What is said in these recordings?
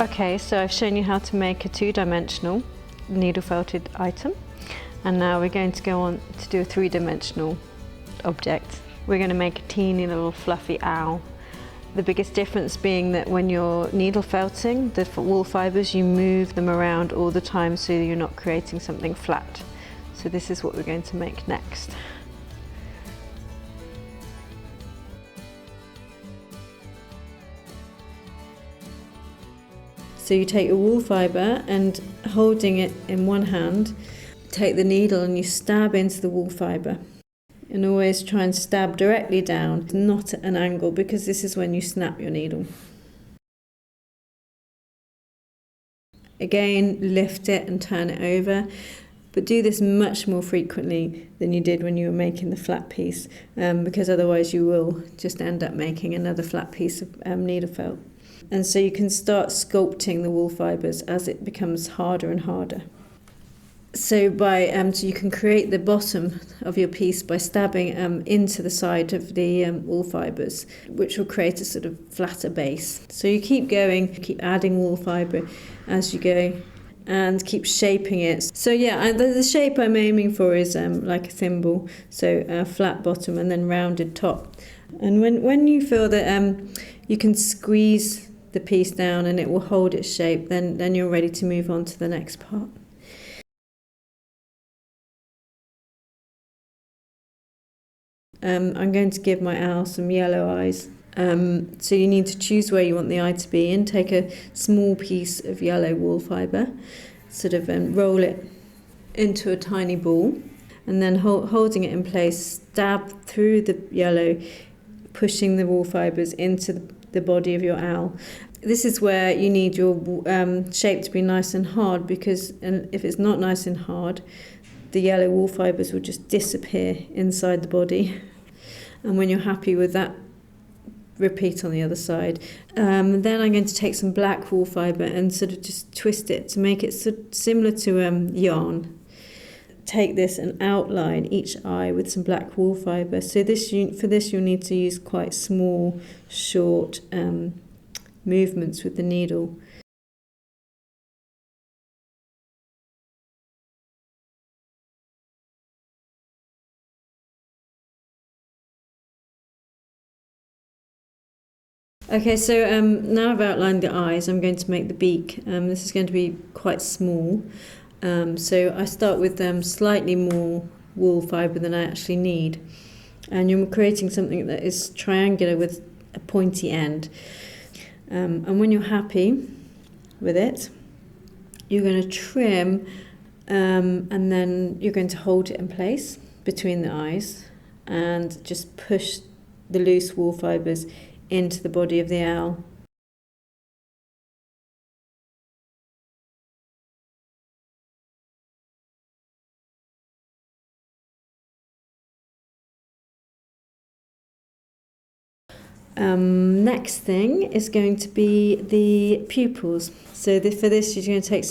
Okay, so I've shown you how to make a two-dimensional needle felted item, and now we're going to go on to do a three-dimensional object. We're going to make a teeny little fluffy owl. The biggest difference being that when you're needle felting the wool fibres, you move them around all the time so you're not creating something flat. So this is what we're going to make next. So you take your wool fibre and, holding it in one hand, take the needle and you stab into the wool fibre. And always try and stab directly down, not at an angle, because this is when you snap your needle. Again, lift it and turn it over, but do this much more frequently than you did when you were making the flat piece, because otherwise you will just end up making another flat piece of needle felt. And so you can start sculpting the wool fibres as it becomes harder and harder. So so you can create the bottom of your piece by stabbing into the side of the wool fibres, which will create a sort of flatter base. So you keep going, keep adding wool fibre as you go, and keep shaping it. So yeah, the shape I'm aiming for is like a thimble, so a flat bottom and then rounded top. And when you feel that you can squeeze the piece down and it will hold its shape, then you're ready to move on to the next part. I'm going to give my owl some yellow eyes. So you need to choose where you want the eye to be and take a small piece of yellow wool fibre, sort of roll it into a tiny ball, and then holding it in place, stab through the yellow, pushing the wool fibres into the body of your owl. This is where you need your shape to be nice and hard, because if it's not nice and hard, the yellow wool fibres will just disappear inside the body. And when you're happy with that, repeat on the other side. Then I'm going to take some black wool fibre and sort of just twist it to make it similar to yarn. Take this and outline each eye with some black wool fibre. So for this you'll need to use quite small, short movements with the needle. Okay, so now I've outlined the eyes, I'm going to make the beak. This is going to be quite small. So I start with slightly more wool fibre than I actually need. And you're creating something that is triangular with a pointy end. And when you're happy with it, you're going to trim, and then you're going to hold it in place between the eyes and just push the loose wool fibres into the body of the owl. Next thing is going to be the pupils. So for this you're going to take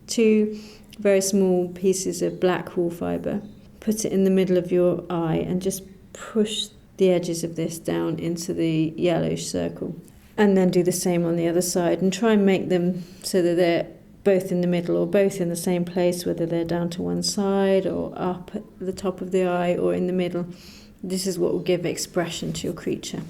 two very small pieces of black wool fibre, put it in the middle of your eye and just push the edges of this down into the yellowish circle. And then do the same on the other side and try and make them so that they're both in the middle or both in the same place, whether they're down to one side or up at the top of the eye or in the middle. This is what will give expression to your creature.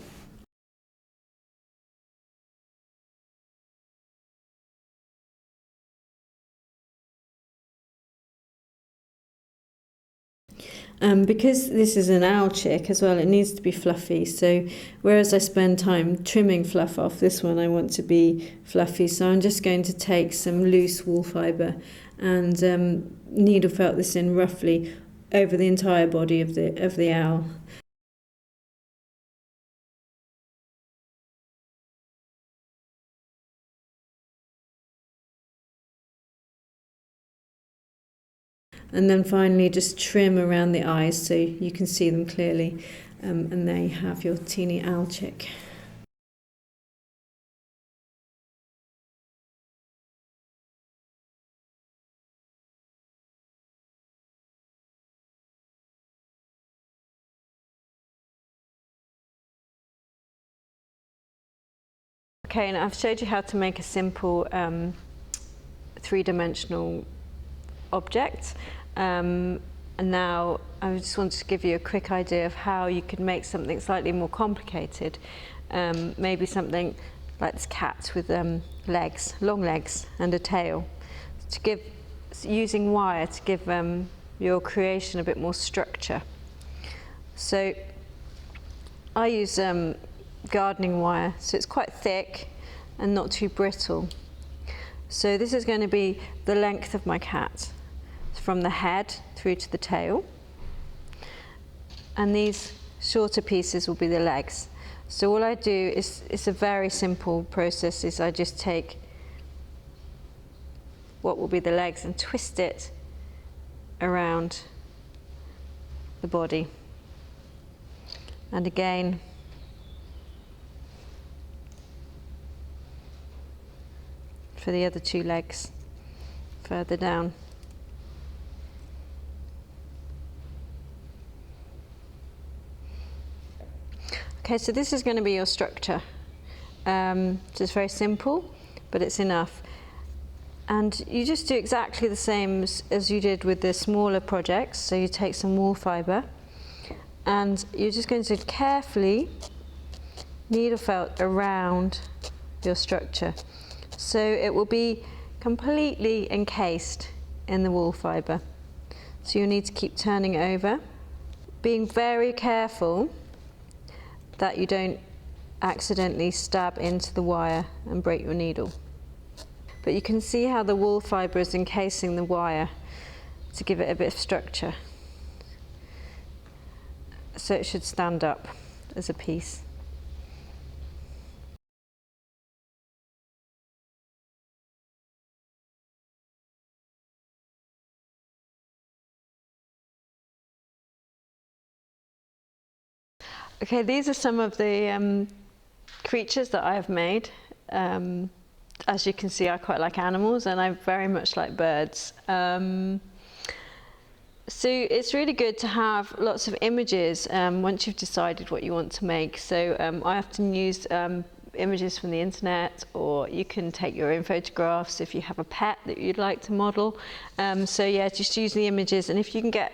Because this is an owl chick as well, it needs to be fluffy. So whereas I spend time trimming fluff off, this one I want to be fluffy. So I'm just going to take some loose wool fibre and needle felt this in roughly over the entire body of the owl. And then finally just trim around the eyes so you can see them clearly, and there you have your teeny owl chick. Okay, and I've showed you how to make a simple three-dimensional object. And now I just wanted to give you a quick idea of how you could make something slightly more complicated. Maybe something like this cat with legs, long legs and a tail. Using wire to give your creation a bit more structure. So I use gardening wire, so it's quite thick and not too brittle. So this is going to be the length of my cat, from the head through to the tail, and these shorter pieces will be the legs. So all I do is, it's a very simple process, is I just take what will be the legs and twist it around the body. And again, for the other two legs further down. Okay, so this is going to be your structure. It's very simple, but it's enough. And you just do exactly the same as you did with the smaller projects. So you take some wool fibre, and you're just going to carefully needle felt around your structure. So it will be completely encased in the wool fibre. So you need to keep turning it over, being very careful that you don't accidentally stab into the wire and break your needle. But you can see how the wool fibre is encasing the wire to give it a bit of structure. So it should stand up as a piece. Okay, these are some of the creatures that I've made. As you can see, I quite like animals, and I very much like birds. So it's really good to have lots of images once you've decided what you want to make. So I often use images from the internet, or you can take your own photographs if you have a pet that you'd like to model. So yeah, just use the images, and if you can get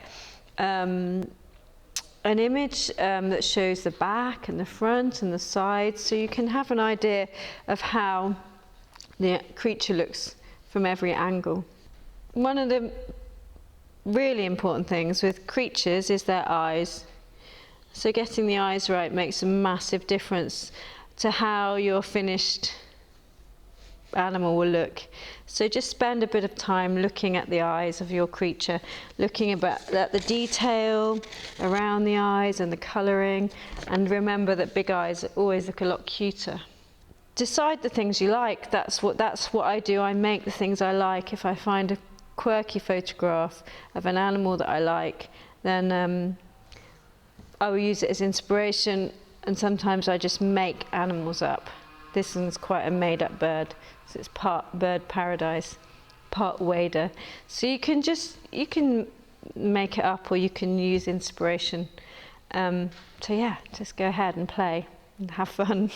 an image that shows the back and the front and the sides, so you can have an idea of how the creature looks from every angle. One of the really important things with creatures is their eyes. So getting the eyes right makes a massive difference to how your finished animal will look. So just spend a bit of time looking at the eyes of your creature, looking at the detail around the eyes and the colouring, and remember that big eyes always look a lot cuter. Decide the things you like. That's what I do. I make the things I like. If I find a quirky photograph of an animal that I like, then I will use it as inspiration, and sometimes I just make animals up. This one's quite a made-up bird, so it's part bird paradise, part wader. So you can make it up, or you can use inspiration. So yeah, just go ahead and play and have fun.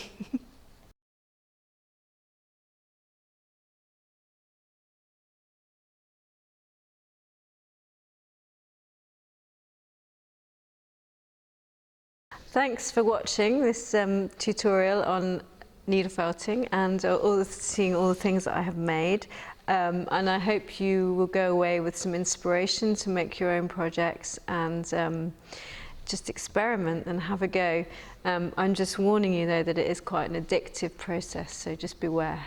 Thanks for watching this tutorial on needle felting and seeing all the things that I have made. And I hope you will go away with some inspiration to make your own projects and just experiment and have a go. I'm just warning you though that it is quite an addictive process, so just beware.